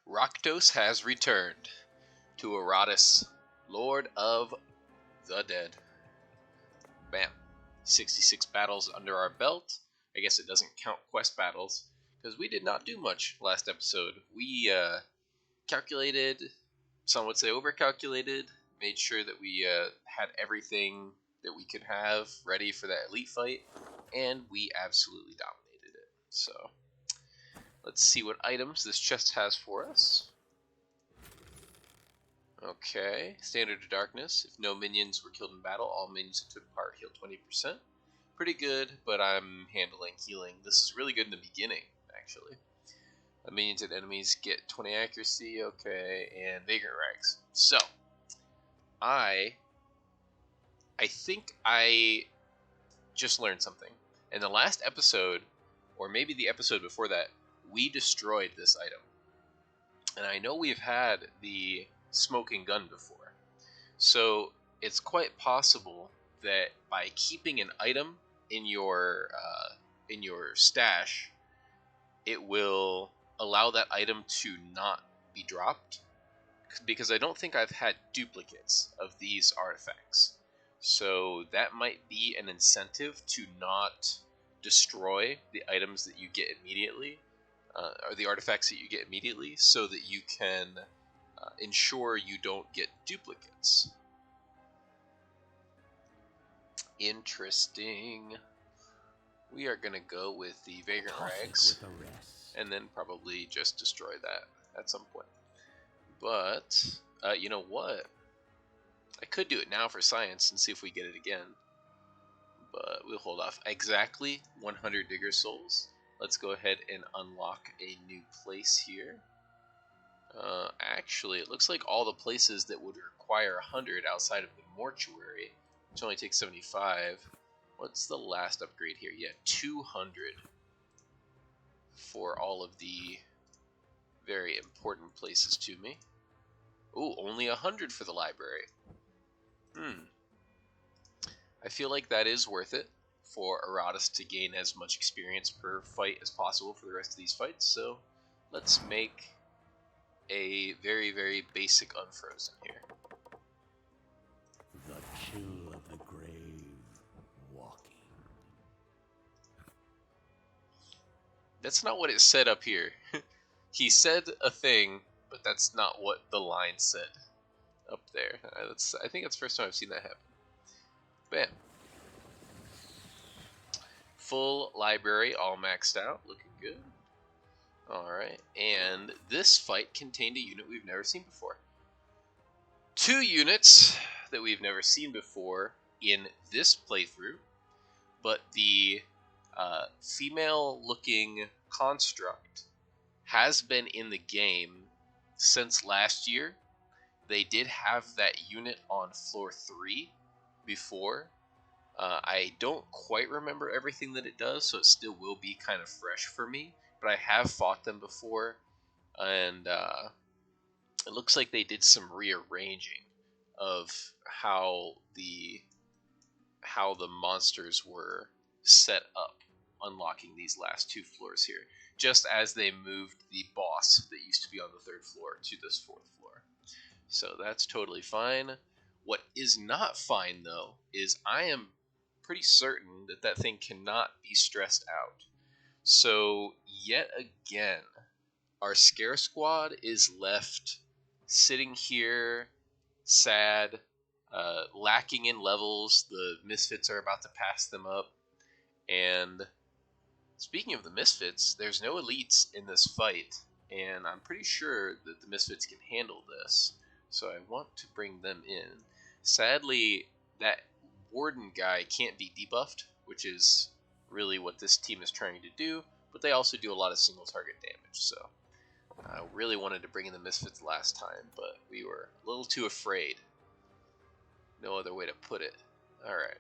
Rakdos has returned to Iratus, Lord of the Dead. Bam. 66 battles under our belt. I guess it doesn't count quest battles, because we did not do much last episode. We calculated, some would say overcalculated, made sure that we had everything that we could have ready for that elite fight, and we absolutely dominated it. So, let's see what items this chest has for us. Okay, Standard of Darkness. If no minions were killed in battle, all minions that took part heal 20%. Pretty good, but I'm handling healing. This is really good in the beginning, actually. Minions and enemies get 20 accuracy, okay, and Vagrant Rags. So, I think I just learned something. In the last episode, or maybe the episode before that, we destroyed this item. And I know we've had the smoking gun before. So it's quite possible that by keeping an item in your stash, it will allow that item to not be dropped. Because I don't think I've had duplicates of these artifacts. So that might be an incentive to not destroy the items that you get immediately, or the artifacts that you get immediately, so that you can ensure you don't get duplicates. Interesting. We are going to go with the Vagrant Rags, and then probably just destroy that at some point. But, you know what? I could do it now for science and see if we get it again. But we'll hold off. Exactly 100 Digger Souls. Let's go ahead and unlock a new place here. Actually, it looks like all the places that would require 100 outside of the mortuary, which only takes 75. What's the last upgrade here? Yeah, 200 for all of the very important places to me. Ooh, only 100 for the library. I feel like that is worth it for Iratus to gain as much experience per fight as possible for the rest of these fights, so let's make a very, very basic Unfrozen here. The chill of the grave walking. That's not what it said up here. He said a thing, but that's not what the line said up there. I think that's the first time I've seen that happen. Bam. Full library, all maxed out, looking good. Alright, and this fight contained a unit we've never seen before. 2 units that we've never seen before in this playthrough, but the female-looking construct has been in the game since last year. They did have that unit on floor 3 before. I don't quite remember everything that it does, so it still will be kind of fresh for me. But I have fought them before, and it looks like they did some rearranging of how the monsters were set up, unlocking these last 2 floors here, just as they moved the boss that used to be on the 3rd floor to this 4th floor. So that's totally fine. What is not fine, though, is I am pretty certain that that thing cannot be stressed out. So, yet again, our Scare Squad is left sitting here, sad, lacking in levels. The Misfits are about to pass them up. And speaking of the Misfits, there's no elites in this fight. And I'm pretty sure that the Misfits can handle this. So I want to bring them in. Sadly, that Warden guy can't be debuffed, which is really what this team is trying to do, but they also do a lot of single target damage, so I really wanted to bring in the Misfits last time, but we were a little too afraid. No other way to put it. Alright.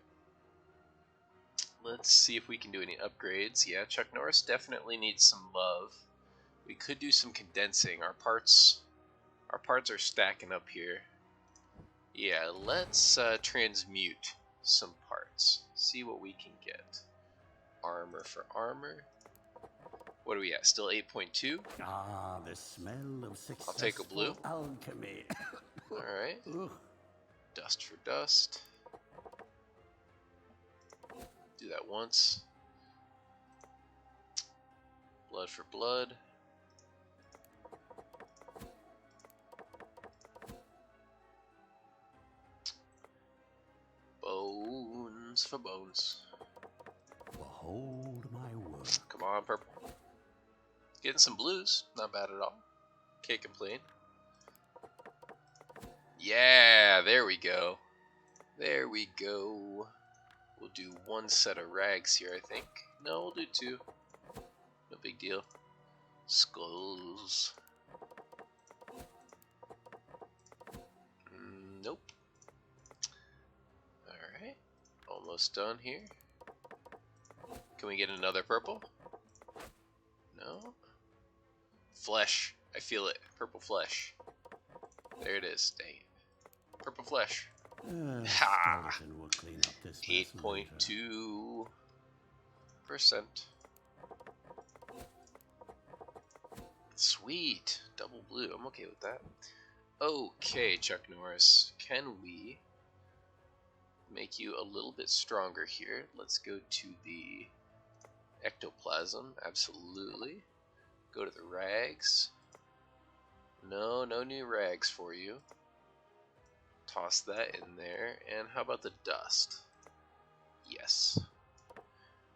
Let's see if we can do any upgrades. Yeah, Chuck Norris definitely needs some love. We could do some condensing. Our parts are stacking up here. Yeah, let's transmute some parts. See what we can get. Armor for armor. What are we at? Still 8.2? Ah, the smell of I'll take a blue. successful alchemy. Alright. Ugh. Dust for dust. Do that once. Blood for blood. Bones for bones. Behold my work. Come on, purple. Getting some blues. Not bad at all. Can't complain. Yeah, there we go. There we go. We'll do one set of rags here, I think. No, we'll do two. No big deal. Skulls. Nope. Alright. Almost done here. Can we get another purple? No. Flesh. I feel it. Purple flesh. There it is. Dang it. Purple flesh. Ha! Skeleton will clean up this mess later. 8.2%. Sweet. Double blue. I'm okay with that. Okay, Chuck Norris. Can we make you a little bit stronger here? Let's go to the ectoplasm. Absolutely. Go to the rags. No new rags for you. Toss that in there. And how about the dust? Yes.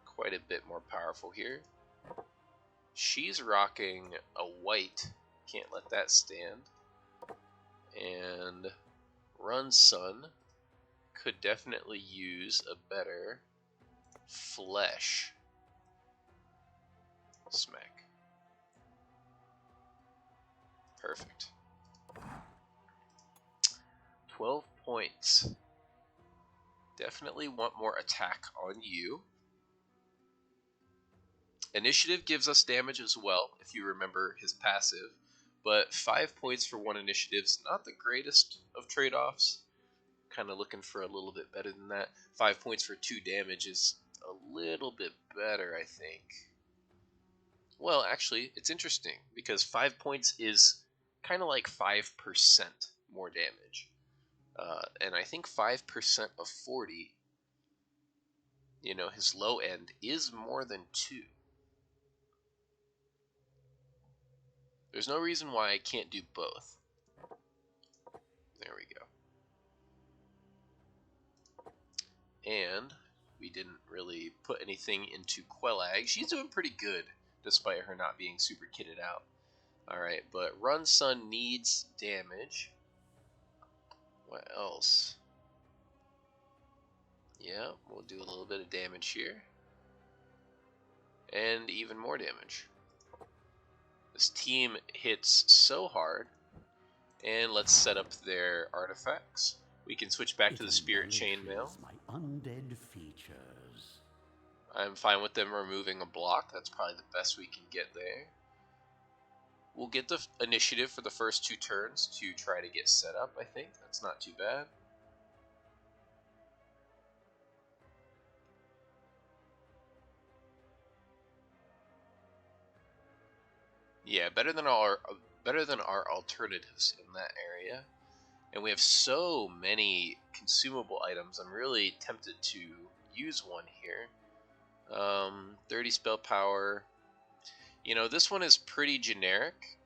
Quite a bit more powerful here. She's rocking a white. Can't let that stand. And Run Sun could definitely use a better flesh. Smack. Perfect. 12 points. Definitely want more attack on you. Initiative gives us damage as well, if you remember his passive. But 5 points for 1 initiative's not the greatest of trade-offs. Kind of looking for a little bit better than that. 5 points for 2 damage is a little bit better, I think. Well, actually, it's interesting, because 5 points is kind of like 5% more damage. And I think 5% of 40, you know, his low end is more than 2. There's no reason why I can't do both. There we go. And we didn't really put anything into Quelag. She's doing pretty good, despite her not being super kitted out. Alright, but Run Sun needs damage. What else? Yeah, we'll do a little bit of damage here. And even more damage. This team hits so hard. And let's set up their artifacts. We can switch back to the Spirit Chainmail. My undead features. I'm fine with them removing a block. That's probably the best we can get there. We'll get the initiative for the first 2 turns to try to get set up, I think. That's not too bad. Yeah, better than our alternatives in that area. And we have so many consumable items. I'm really tempted to use one here. 30 spell power. You know, this one is pretty generic.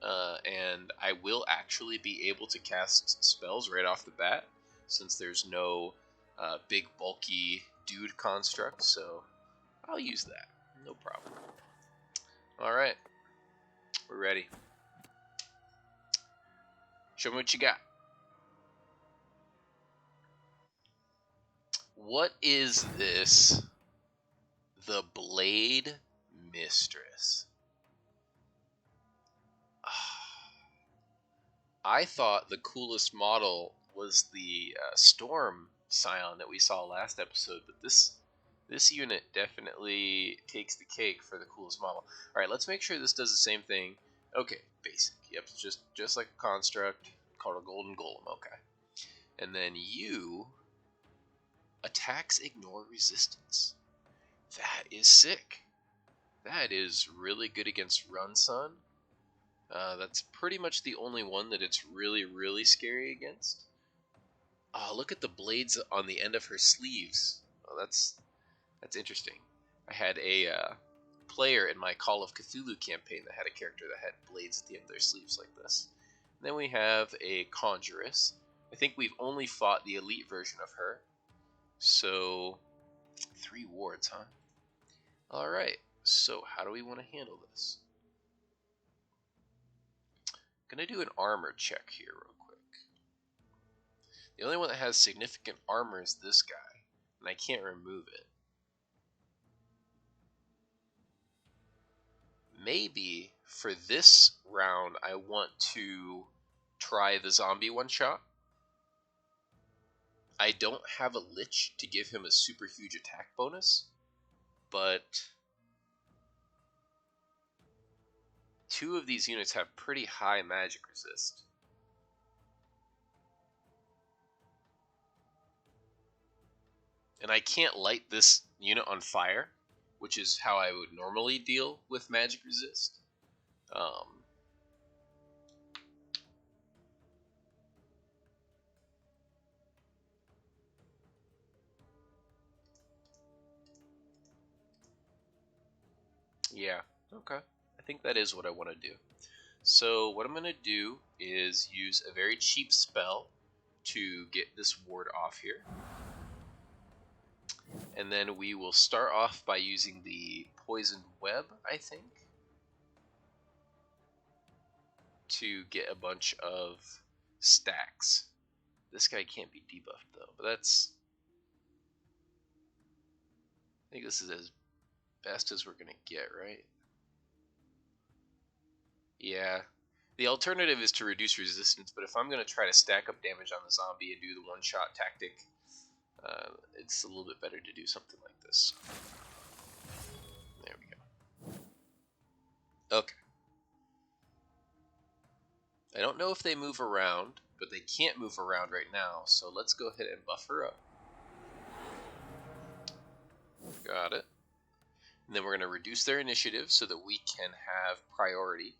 And I will actually be able to cast spells right off the bat, since there's no big bulky dude construct. So I'll use that. No problem. Alright. We're ready. Show me what you got. What is this? The Blade Mistress. I thought the coolest model was the Storm Scion that we saw last episode, but this unit definitely takes the cake for the coolest model. All right, let's make sure this does the same thing. Okay, basic. Yep, just like a construct called a Golden Golem. Okay, and then you attacks ignore resistance. That is sick. That is really good against Run Sun. That's pretty much the only one that it's really, really scary against. Oh, look at the blades on the end of her sleeves. Oh, that's interesting. I had a player in my Call of Cthulhu campaign that had a character that had blades at the end of their sleeves like this. And then we have a Conjuress. I think we've only fought the elite version of her. So, 3 wards, huh? Alright, so how do we want to handle this? I'm going to do an armor check here real quick. The only one that has significant armor is this guy, and I can't remove it. Maybe for this round I want to try the zombie one-shot. I don't have a Lich to give him a super huge attack bonus, but 2 of these units have pretty high magic resist. And I can't light this unit on fire, which is how I would normally deal with magic resist. Yeah, okay. I think that is what I want to do. So what I'm going to do is use a very cheap spell to get this ward off here. And then we will start off by using the Poisoned Web, I think, to get a bunch of stacks. This guy can't be debuffed though, but that's... I think this is as best as we're going to get, right? Yeah. The alternative is to reduce resistance, but if I'm going to try to stack up damage on the zombie and do the one-shot tactic, it's a little bit better to do something like this. There we go. Okay. I don't know if they move around, but they can't move around right now, so let's go ahead and buff her up. Got it. And then we're going to reduce their initiative so that we can have priority.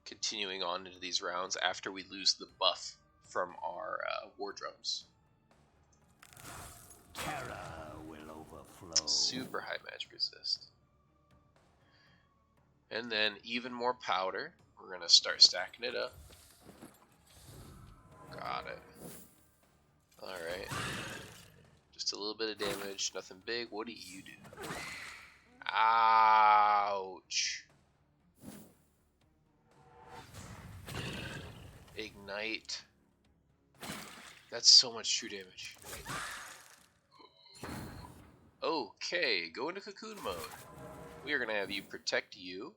Continuing on into these rounds after we lose the buff from our war drums. Terror will overflow. Super high magic resist. And then even more powder. We're going to start stacking it up. Got it. Alright. Just a little bit of damage, nothing big. What do you do? Ouch. Ignite. That's so much true damage. Okay, go into cocoon mode. We are going to have you protect you.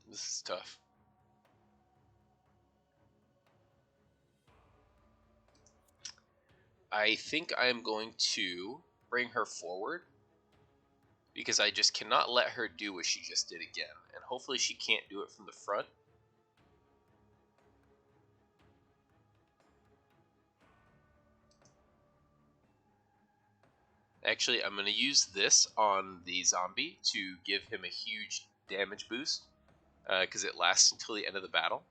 This is tough. I think I am going to bring her forward because I just cannot let her do what she just did again. And hopefully she can't do it from the front. Actually, I'm going to use this on the zombie to give him a huge damage boost because it lasts until the end of the battle.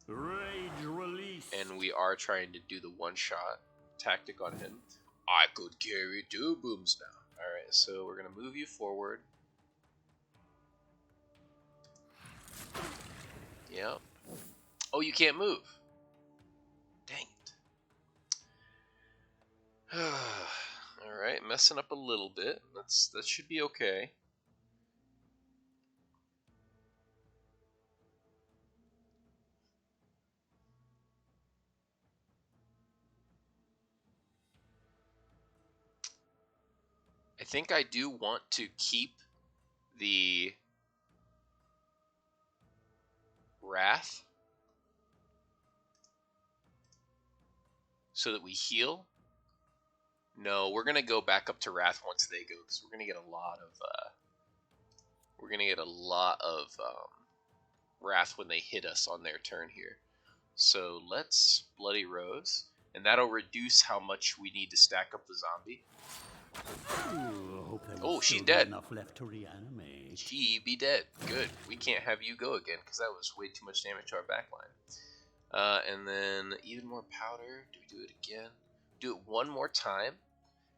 Rage release. And we are trying to do the one-shot tactic on him. I could carry 2 booms now. Alright, so we're going to move you forward. Yep. Oh, you can't move. Dang it. Alright, messing up a little bit. That should be okay. I think I do want to keep the Wrath. so that we heal. No, we're gonna go back up to Wrath once they go, because we're gonna get a lot of Wrath when they hit us on their turn here. So let's Bloody Rose, and that'll reduce how much we need to stack up the zombie. Oh, she's dead. Enough left to reanimate. She be dead. Good. We can't have you go again, because that was way too much damage to our backline. And then even more powder. Do we do it again? Do it one more time,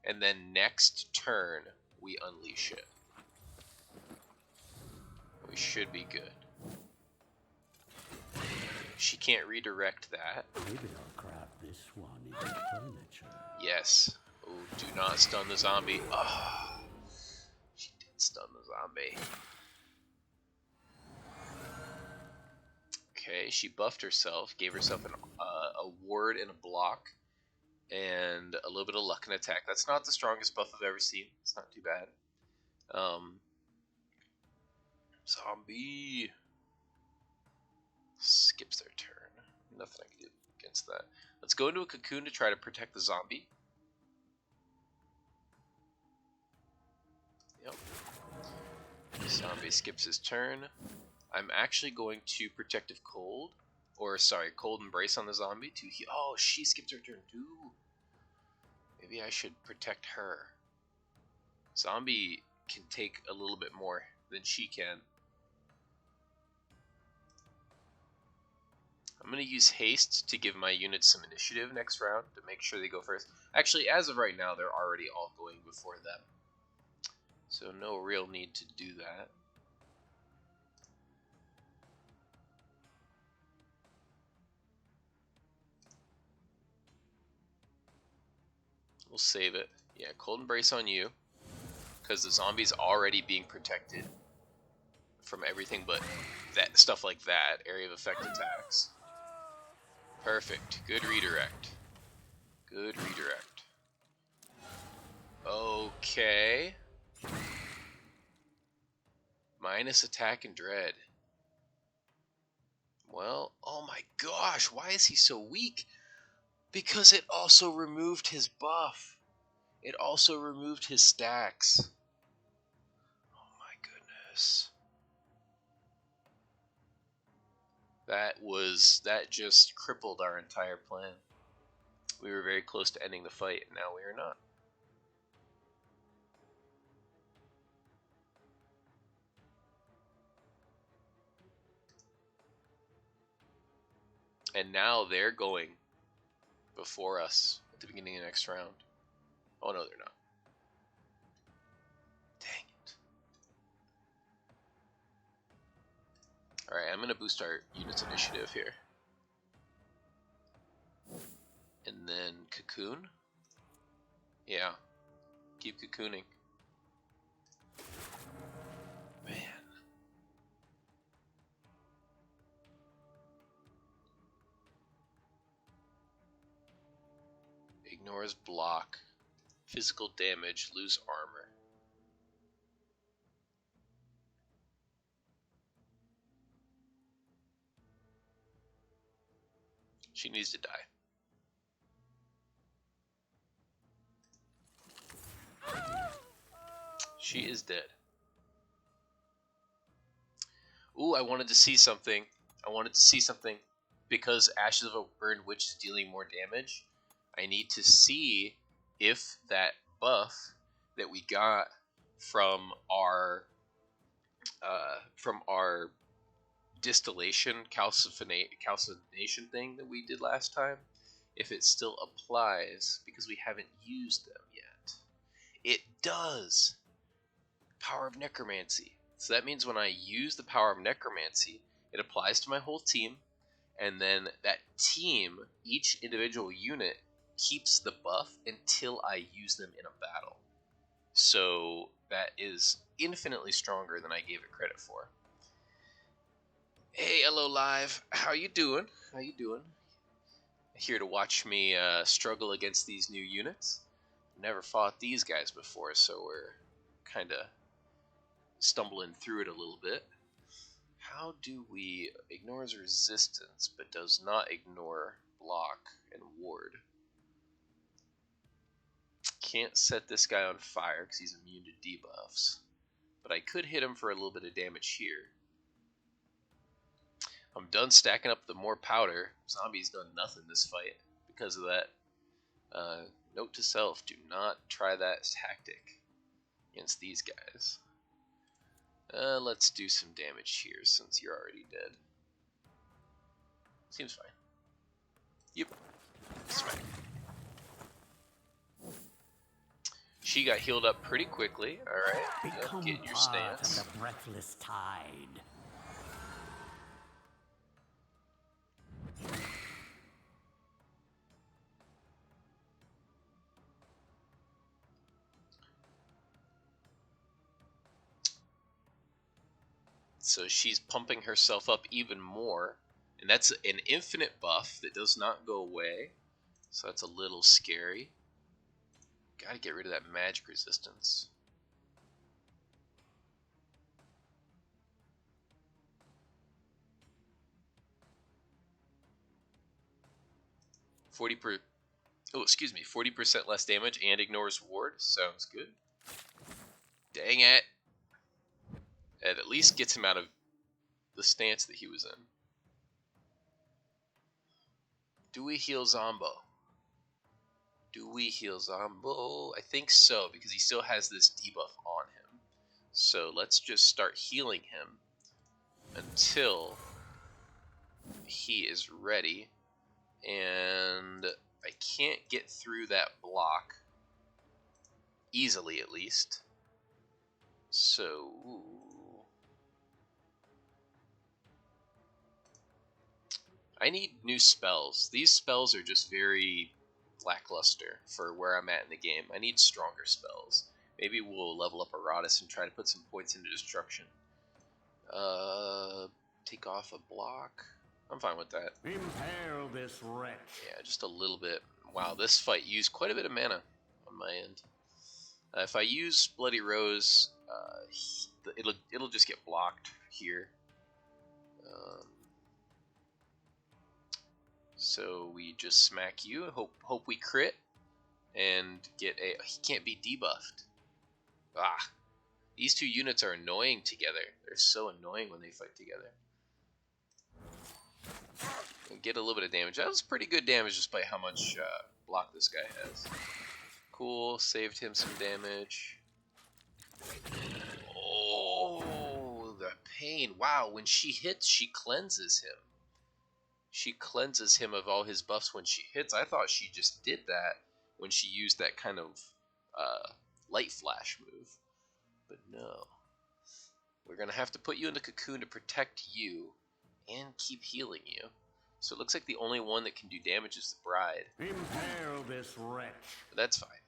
and then next turn we unleash it. We should be good. She can't redirect that. Maybe I'll grab this one into furniture. Yes. Oh, do not stun the zombie. Oh, she did stun the zombie. Okay, she buffed herself, gave herself a ward and a block, and a little bit of luck and attack. That's not the strongest buff I've ever seen. It's not too bad. Zombie skips their turn. Nothing I can do against that. Let's go into a cocoon to try to protect the zombie. Yep. Zombie skips his turn. I'm actually going to Protective Cold, or sorry, Cold Embrace on the zombie to heal. Oh, she skipped her turn too. Maybe I should protect her. Zombie can take a little bit more than she can. I'm going to use Haste to give my units some initiative next round to make sure they go first. Actually, as of right now, they're already all going before them. So no real need to do that. We'll save it. Yeah, Cold Embrace on you, because the zombie's already being protected from everything but that stuff like that, area of effect attacks. Perfect. Good redirect. Good redirect. Okay. Minus attack and dread. Well, oh my gosh, why is he so weak? Because it also removed his buff. It also removed his stacks. Oh my goodness. That just crippled our entire plan. We were very close to ending the fight, and now we are not. And now they're going before us at the beginning of the next round. Oh no, they're not. Dang it. Alright, I'm going to boost our unit's initiative here. And then Cocoon. Yeah. Keep cocooning. Man. Ignores block. Physical damage. Lose armor. She needs to die. She is dead. Ooh, I wanted to see something. Because Ashes of a Burned Witch is dealing more damage. I need to see if that buff that we got from our distillation calcination thing that we did last time, if it still applies, because we haven't used them yet. It does. Power of Necromancy. So that means when I use the Power of Necromancy, it applies to my whole team, and then that team, each individual unit, keeps the buff until I use them in a battle. So that is infinitely stronger than I gave it credit for. Hey, hello live. How you doing? How you doing? Here to watch me struggle against these new units. Never fought these guys before, so we're kind of stumbling through it a little bit. How do we ignores resistance but does not ignore block and ward? Can't set this guy on fire because he's immune to debuffs. But I could hit him for a little bit of damage here. I'm done stacking up the more powder. Zombie's done nothing this fight because of that. Note to self, do not try that tactic against these guys. Let's do some damage here since you're already dead. Seems fine. Yep. Smack. She got healed up pretty quickly. Alright. Yep, get in your stance. Of the breathless tide. So she's pumping herself up even more. And that's an infinite buff that does not go away. So that's a little scary. Gotta get rid of that magic resistance. Oh, excuse me, 40% less damage and ignores ward. Sounds good. Dang it. It at least gets him out of the stance that he was in. Do we heal Zombo? Do we heal Zombo? I think so, because he still has this debuff on him. So let's just start healing him until he is ready. And I can't get through that block easily, at least. So I need new spells. These spells are just very lackluster for where I'm at in the game. I need stronger spells. Maybe we'll level up Iratus and try to put some points into destruction. Take off a block. I'm fine with that. Impale this wretch. Yeah, just a little bit. Wow, this fight used quite a bit of mana on my end. If I use Bloody Rose, it'll just get blocked here. So we just smack you. Hope we crit and get a. He can't be debuffed. Ah, these two units are annoying together. They're so annoying when they fight together. And get a little bit of damage. That was pretty good damage despite how much block this guy has. Cool, saved him some damage. Oh, the pain. Wow, when she hits, she cleanses him. She cleanses him of all his buffs when she hits. I thought she just did that when she used that kind of light flash move. But no. We're going to have to put you in the cocoon to protect you and keep healing you. So it looks like the only one that can do damage is the bride. Impale this wretch. But that's fine.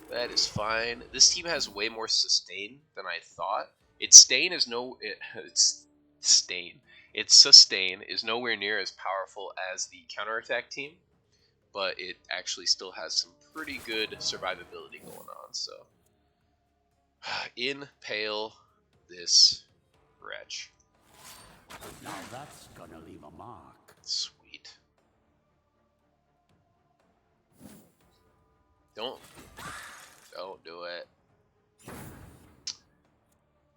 That is fine. This team has way more sustain than I thought. Its sustain is nowhere near as powerful as the counterattack team, but it actually still has some pretty good survivability going on. So, impale this wretch. Now that's gonna leave a mark. Sweet. Don't do it.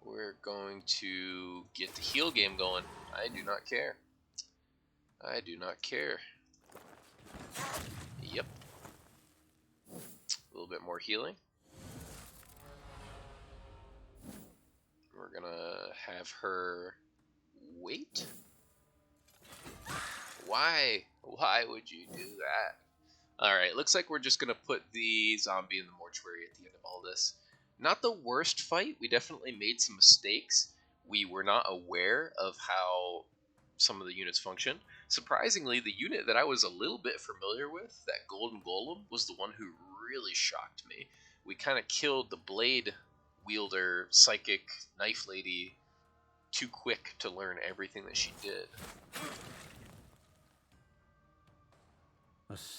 We're going to get the heal game going. I do not care. I do not care. Yep. A little bit more healing. We're gonna have her wait. Why? Why would you do that? Alright, looks like we're just gonna put the zombie in the mortuary at the end of all this. Not the worst fight. We definitely made some mistakes. We were not aware of how some of the units function. Surprisingly, the unit that I was a little bit familiar with, that Golden Golem, was the one who really shocked me. We kind of killed the blade wielder, psychic knife lady too quick to learn everything that she did.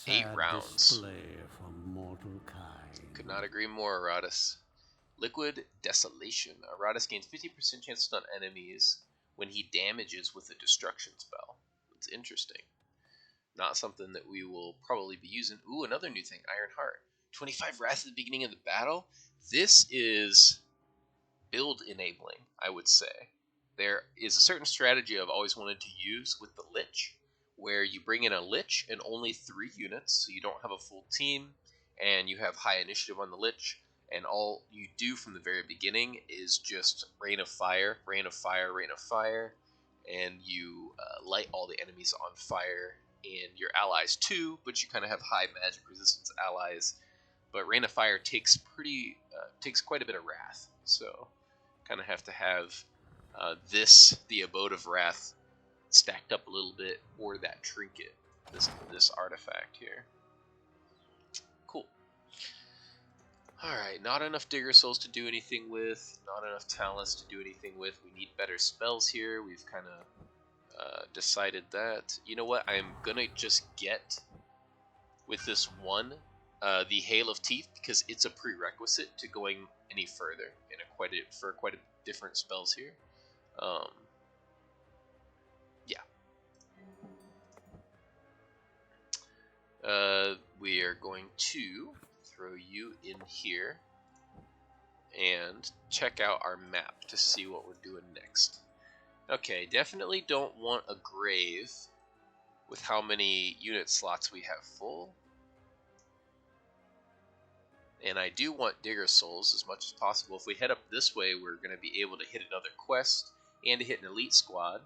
8 rounds. From mortal kind. Could not agree more, Iratus. Liquid Desolation. Iratus gains 50% chance to stun enemies when he damages with a destruction spell. It's interesting. Not something that we will probably be using. Ooh, another new thing, Iron Heart. 25 Wrath at the beginning of the battle. This is build enabling, I would say. There is a certain strategy I've always wanted to use with the Lich, where you bring in a Lich and only 3 units, so you don't have a full team, and you have high initiative on the Lich, and all you do from the very beginning is just Rain of Fire, Rain of Fire, Rain of Fire, and you light all the enemies on fire, and your allies too, but you kind of have high magic resistance allies. But Rain of Fire takes quite a bit of wrath, so kind of have to have the Abode of Wrath, stacked up a little bit, or that trinket, this artifact here. Cool. Alright, not enough Digger Souls to do anything with, not enough Talents to do anything with. We need better spells here. We've kind of decided that. You know what? I'm going to just get, with this one, the Hail of Teeth, because it's a prerequisite to going any further for quite a different spells here. Yeah. We are going to throw you in here and check out our map to see what we're doing next. Okay, definitely don't want a grave with how many unit slots we have full. And I do want Digger Souls as much as possible. If we head up this way, we're going to be able to hit another quest and to hit an elite squad.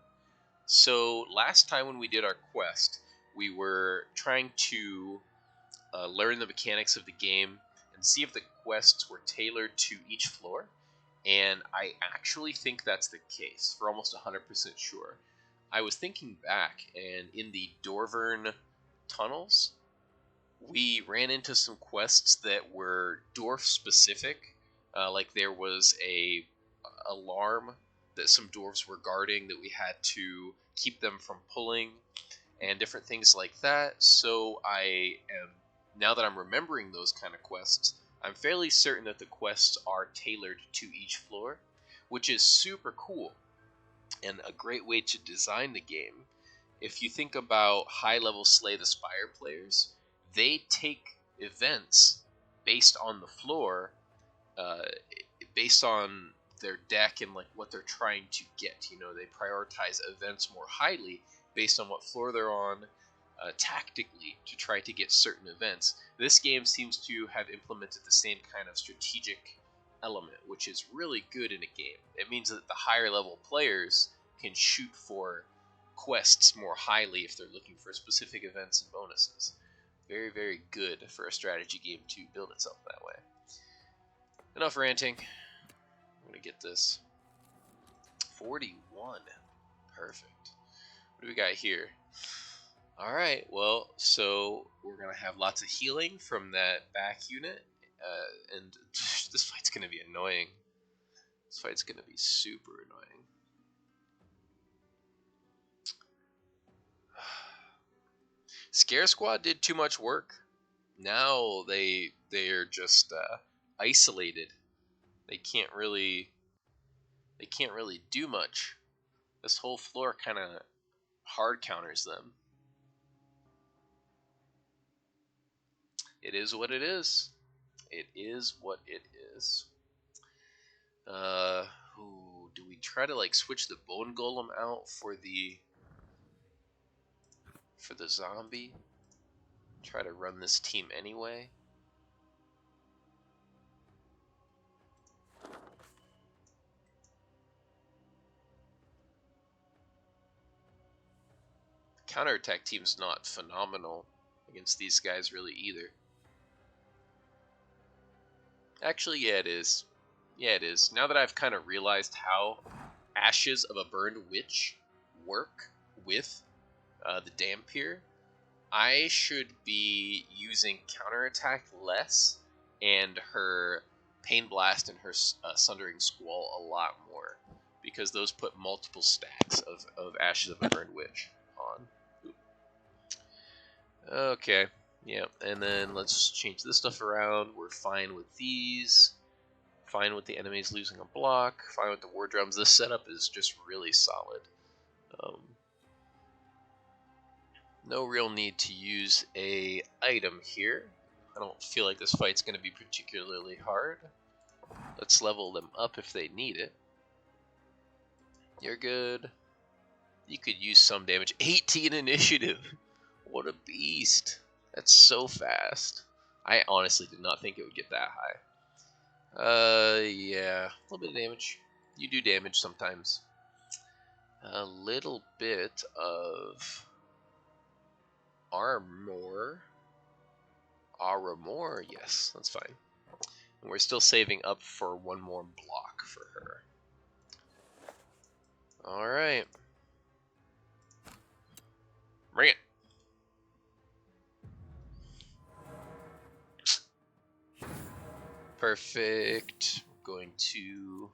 So last time when we did our quest, we were trying to learn the mechanics of the game and see if the quests were tailored to each floor. And I actually think that's the case, for almost 100% sure. I was thinking back, and in the Dorvern tunnels, we ran into some quests that were dwarf specific. Like there was a alarm that some dwarves were guarding that we had to keep them from pulling, and different things like that. So now that I'm remembering those kind of quests, I'm fairly certain that the quests are tailored to each floor, which is super cool and a great way to design the game. If you think about high-level Slay the Spire players, they take events based on the floor, uh, based on their deck and like what they're trying to get. You know, they prioritize events more highly based on what floor they're on, tactically, to try to get certain events. This game seems to have implemented the same kind of strategic element, which is really good in a game. It means that the higher level players can shoot for quests more highly if they're looking for specific events and bonuses. Very, very good for a strategy game to build itself that way. Enough ranting. I'm going to get this. 41. Perfect. What do we got here? Alright, well, so we're going to have lots of healing from that back unit. And this fight's going to be annoying. This fight's going to be super annoying. Scare Squad did too much work. Now they're just isolated. They can't really do much. This whole floor kind of hard counters them. It is what it is. It is what it is. Do we try to like switch the bone golem out for the zombie? Try to run this team anyway. Counterattack team's not phenomenal against these guys really either. Actually, yeah, it is. Yeah, it is. Now that I've kind of realized how Ashes of a Burned Witch work with the Dampier, I should be using counterattack less and her Pain Blast and her Sundering Squall a lot more, because those put multiple stacks of Ashes of a Burned Witch on. Oop. Okay, yeah, and then let's change this stuff around. We're fine with these. Fine with the enemies losing a block. Fine with the war drums. This setup is just really solid. No real need to use a item here. I don't feel like this fight's going to be particularly hard. Let's level them up if they need it. You're good. You could use some damage. 18 initiative! What a beast. That's so fast. I honestly did not think it would get that high. Yeah. A little bit of damage. You do damage sometimes. A little bit of armor. Armor, yes, that's fine. And we're still saving up for one more block for her. Alright. Bring it. Perfect. I'm going to...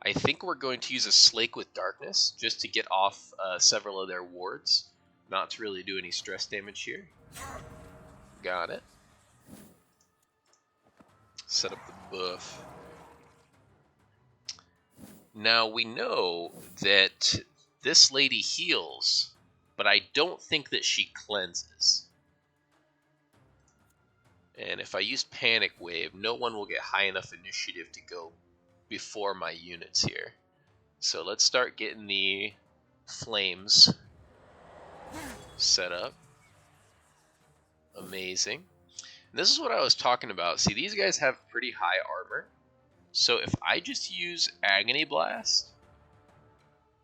I think we're going to use a Slake with Darkness just to get off several of their wards. Not to really do any stress damage here. Got it. Set up the buff. Now we know that this lady heals, but I don't think that she cleanses. And if I use Panic Wave, no one will get high enough initiative to go before my units here. So let's start getting the flames set up. Amazing. And this is what I was talking about. See, these guys have pretty high armor. So if I just use Agony Blast,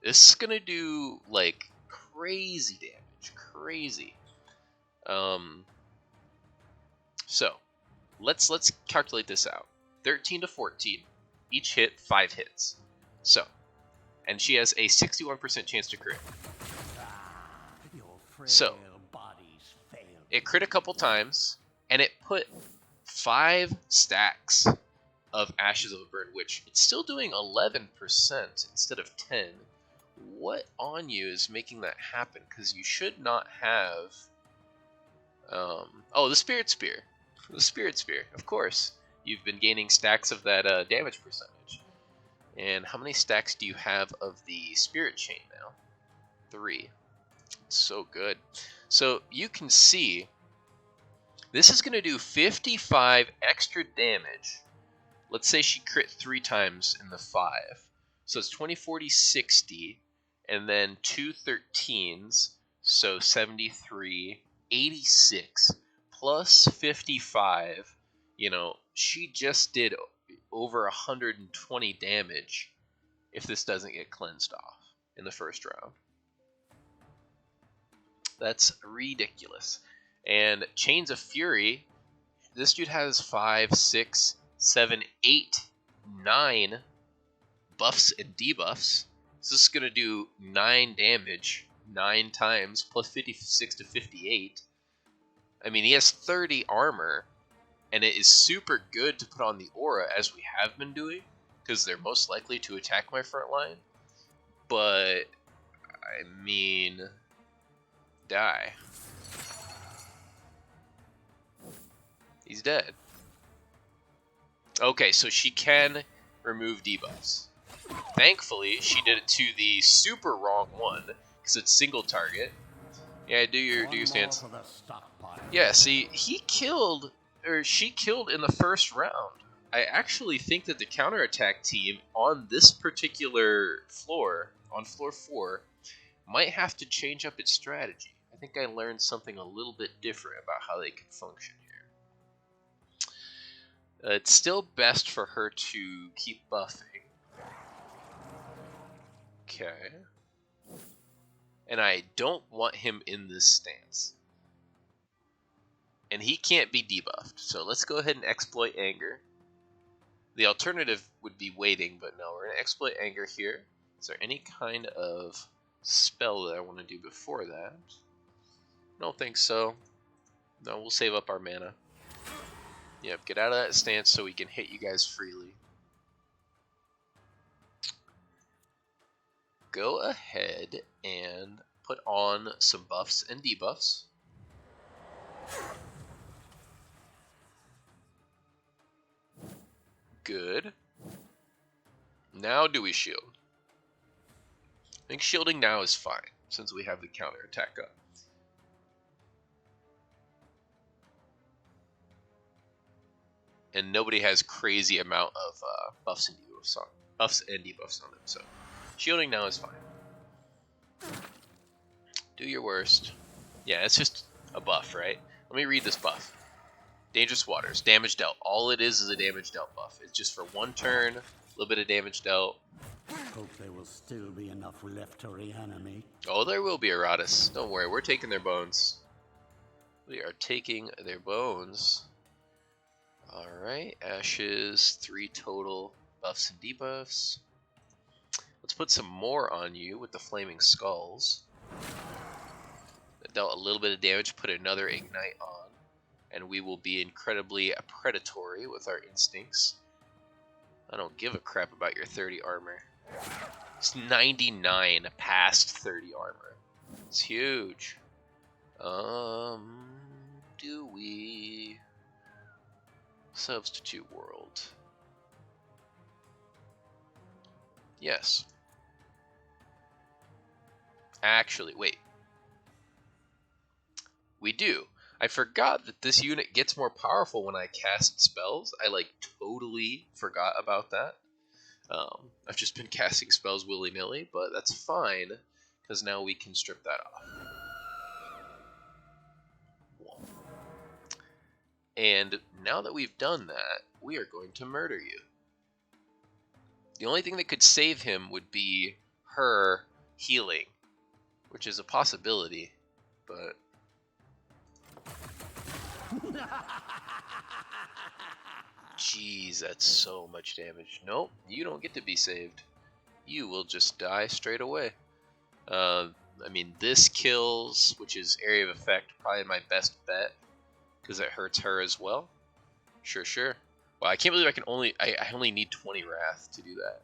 this is gonna do like crazy damage. Crazy. So let's calculate this out. 13 to 14. Each hit 5 hits. So, and she has a 61% chance to crit. So, it crit a couple times, and it put 5 stacks of Ashes of a Burn Witch. It's still doing 11% instead of 10. What on you is making that happen? Because you should not have... oh, the Spirit Spear. The Spirit Spear, of course. You've been gaining stacks of that damage percentage. And how many stacks do you have of the Spirit Chain now? 3. So good. So you can see this is going to do 55 extra damage. Let's say she crit 3 times in the 5. So it's 20, 40, 60, and then 2 13s, so 73, 86, plus 55. You know, she just did over 120 damage if this doesn't get cleansed off in the first round. That's ridiculous. And Chains of Fury, this dude has 5, 6, 7, 8, 9 buffs and debuffs. So this is going to do 9 damage 9 times, plus 56 to 58. I mean, he has 30 armor, and it is super good to put on the aura, as we have been doing, because they're most likely to attack my front line. But, I mean, die. He's dead. Okay, so she can remove debuffs. Thankfully, she did it to the super wrong one, because it's single target. Yeah, do your stance. Yeah, see, he killed, or she killed in the first round. I actually think that the counterattack team on this particular floor, on floor 4, might have to change up its strategy. I think I learned something a little bit different about how they can function here. It's still best for her to keep buffing. Okay. And I don't want him in this stance. And he can't be debuffed, so let's go ahead and exploit Anger. The alternative would be waiting, but no, we're going to exploit Anger here. Is there any kind of spell that I want to do before that? Don't think so. No, we'll save up our mana. Yep, get out of that stance so we can hit you guys freely. Go ahead and put on some buffs and debuffs. Good. Now do we shield? I think shielding now is fine, since we have the counter attack up. And nobody has crazy amount of buffs and debuffs on them, so shielding now is fine. Do your worst. Yeah, it's just a buff, right? Let me read this buff. Dangerous Waters, damage dealt. All it is a damage dealt buff. It's just for one turn, a little bit of damage dealt. Hope there will still be enough left to reanimate. Oh, there will be Iratus. Don't worry, we're taking their bones. We are taking their bones. Alright, Ashes, 3 total buffs and debuffs. Let's put some more on you with the Flaming Skulls. That dealt a little bit of damage, put another Ignite on. And we will be incredibly predatory with our instincts. I don't give a crap about your 30 armor. It's 99 past 30 armor. It's huge. Do we... Substitute world. Yes. Actually, wait. We do. I forgot that this unit gets more powerful when I cast spells. I like totally forgot about that. I've just been casting spells willy-nilly, but that's fine because now we can strip that off. And now that we've done that, we are going to murder you. The only thing that could save him would be her healing, which is a possibility, but... Jeez, that's so much damage. Nope, you don't get to be saved. You will just die straight away. I mean, this kills, which is area of effect, probably my best bet. Because it hurts her as well. Sure. Well, I can't believe I only need 20 Wrath to do that.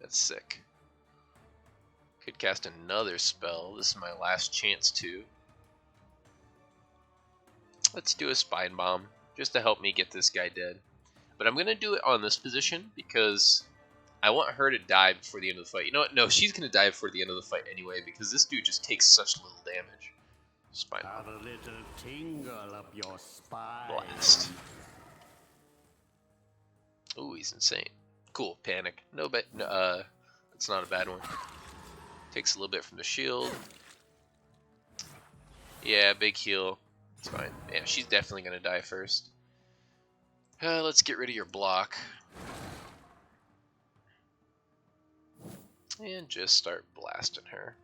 That's sick. Could cast another spell. This is my last chance to. Let's do a Spine Bomb, just to help me get this guy dead. But I'm going to do it on this position, because I want her to die before the end of the fight. You know what? No, she's going to die before the end of the fight anyway, because this dude just takes such little damage. Spine Have a little tingle up your spine. Blast. Ooh, he's insane. Cool, panic. No, but that's not a bad one. Takes a little bit from the shield. Yeah, big heal. It's fine. Yeah, she's definitely gonna die first. Let's get rid of your block. And just start blasting her.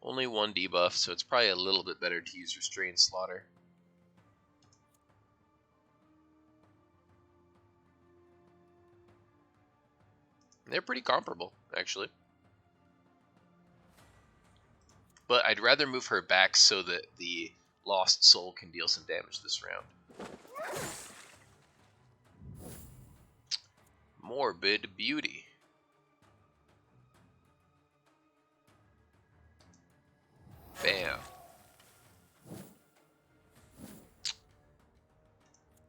Only 1 debuff, so it's probably a little bit better to use Restrained Slaughter. They're pretty comparable, actually. But I'd rather move her back so that the Lost Soul can deal some damage this round. Morbid Beauty. Bam.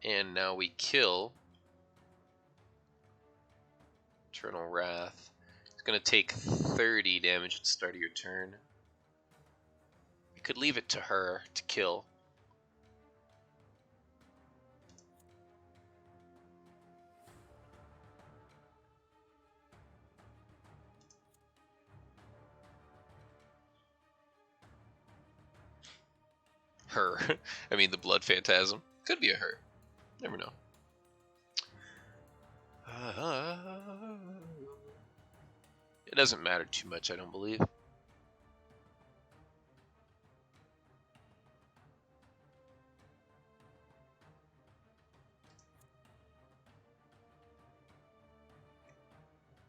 And now we kill Eternal Wrath. It's going to take 30 damage at the start of your turn. You could leave it to her to kill. Her. I mean, the Blood Phantasm. Could be a her. Never know. It doesn't matter too much, I don't believe.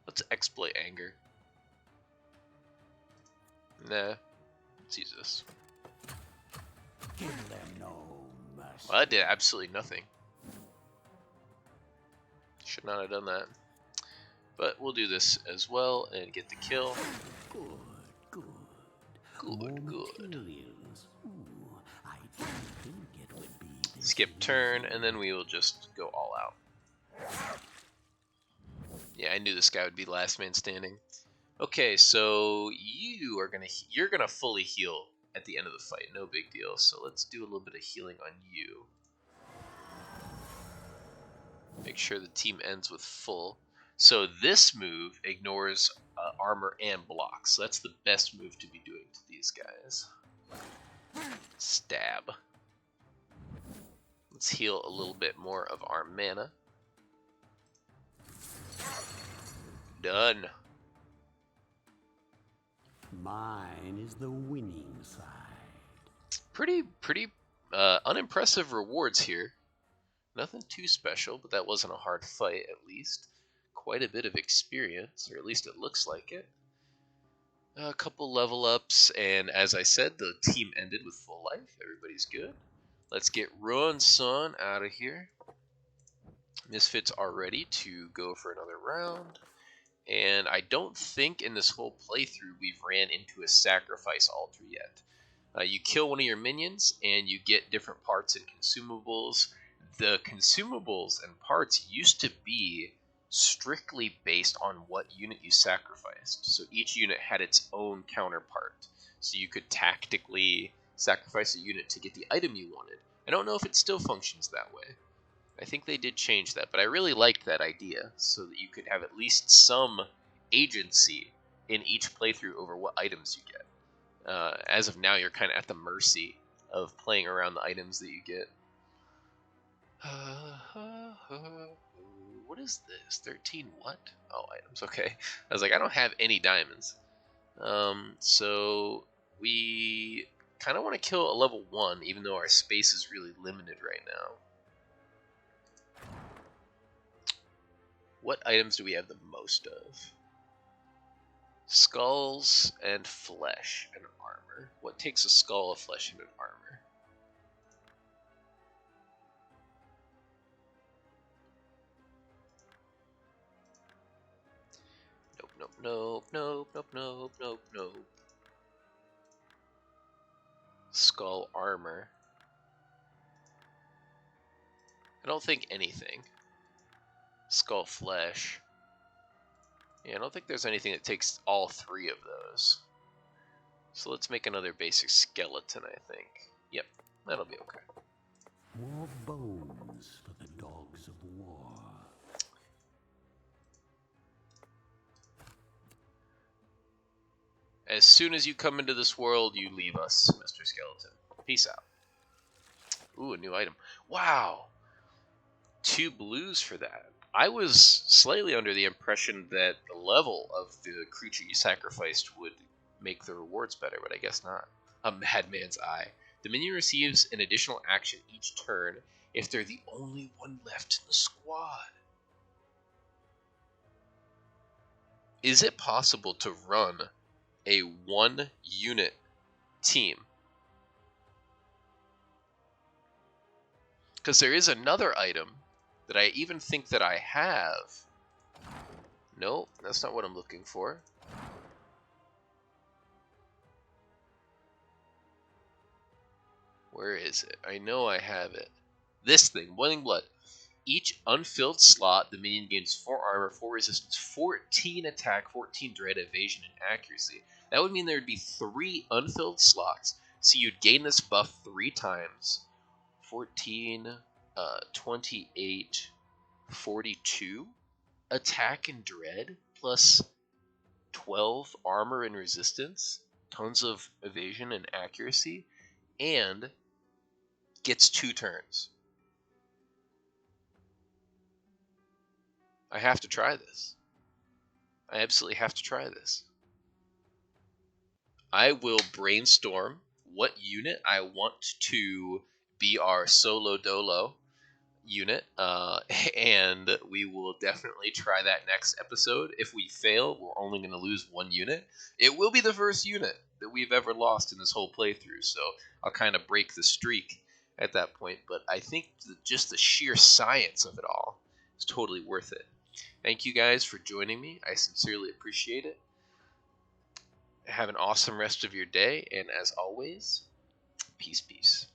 Let's exploit anger. Nah. Let's use this. Give them no mercy. Well, that did absolutely nothing. Should not have done that. But we'll do this as well and get the kill. Good. Materials. Ooh, I didn't think it would be this Skip turn, and then we will just go all out. Yeah, I knew this guy would be last man standing. Okay, so you're gonna fully heal at the end of the fight. No big deal. So let's do a little bit of healing on you. Make sure the team ends with full. So this move ignores armor and blocks. So that's the best move to be doing to these guys. Stab. Let's heal a little bit more of our mana. Done. Mine is the winning side. Pretty unimpressive rewards here. Nothing too special, but that wasn't a hard fight, at least. Quite a bit of experience, or at least it looks like it. A couple level ups, and as I said, the team ended with full life. Everybody's good. Let's get Run Sun out of here. Misfits are ready to go for another round. And I don't think in this whole playthrough we've ran into a sacrifice altar yet. You kill one of your minions, and you get different parts and consumables. The consumables and parts used to be strictly based on what unit you sacrificed. So each unit had its own counterpart. So you could tactically sacrifice a unit to get the item you wanted. I don't know if it still functions that way. I think they did change that, but I really liked that idea, so that you could have at least some agency in each playthrough over what items you get. As of now, you're kind of at the mercy of playing around the items that you get. What is this? 13 what? Oh, items. Okay. I was like, I don't have any diamonds. So we kind of want to kill a level 1, even though our space is really limited right now. What items do we have the most of? Skulls and flesh and armor. What takes a skull, a flesh, and an armor? Nope. Skull armor. I don't think anything. Skull flesh. Yeah, I don't think there's anything that takes all 3 of those. So let's make another basic skeleton, I think. Yep, that'll be okay. More bones for the dogs of war. As soon as you come into this world, you leave us, Mr. Skeleton. Peace out. Ooh, a new item. Wow! 2 blues for that. I was slightly under the impression that the level of the creature you sacrificed would make the rewards better, but I guess not. A Madman's Eye. The minion receives an additional action each turn if they're the only one left in the squad. Is it possible to run a 1-unit team? Because there is another item that I even think that I have. No, that's not what I'm looking for. Where is it? I know I have it. This thing, Boiling Blood. Each unfilled slot, the minion gains 4 armor, 4 resistance, 14 attack, 14 dread, evasion, and accuracy. That would mean there would be 3 unfilled slots, so you'd gain this buff 3 times. 14, 28, 42 attack and dread, plus 12 armor and resistance, tons of evasion and accuracy, and gets 2 turns. I have to try this. I absolutely have to try this. I will brainstorm what unit I want to be our solo dolo unit, and we will definitely try that next episode. If we fail, we're only going to lose 1 unit. It will be the first unit that we've ever lost in this whole playthrough, so I'll kind of break the streak at that point, but I think just the sheer science of it all is totally worth it. Thank you guys for joining me. I sincerely appreciate it. Have an awesome rest of your day, and as always, peace.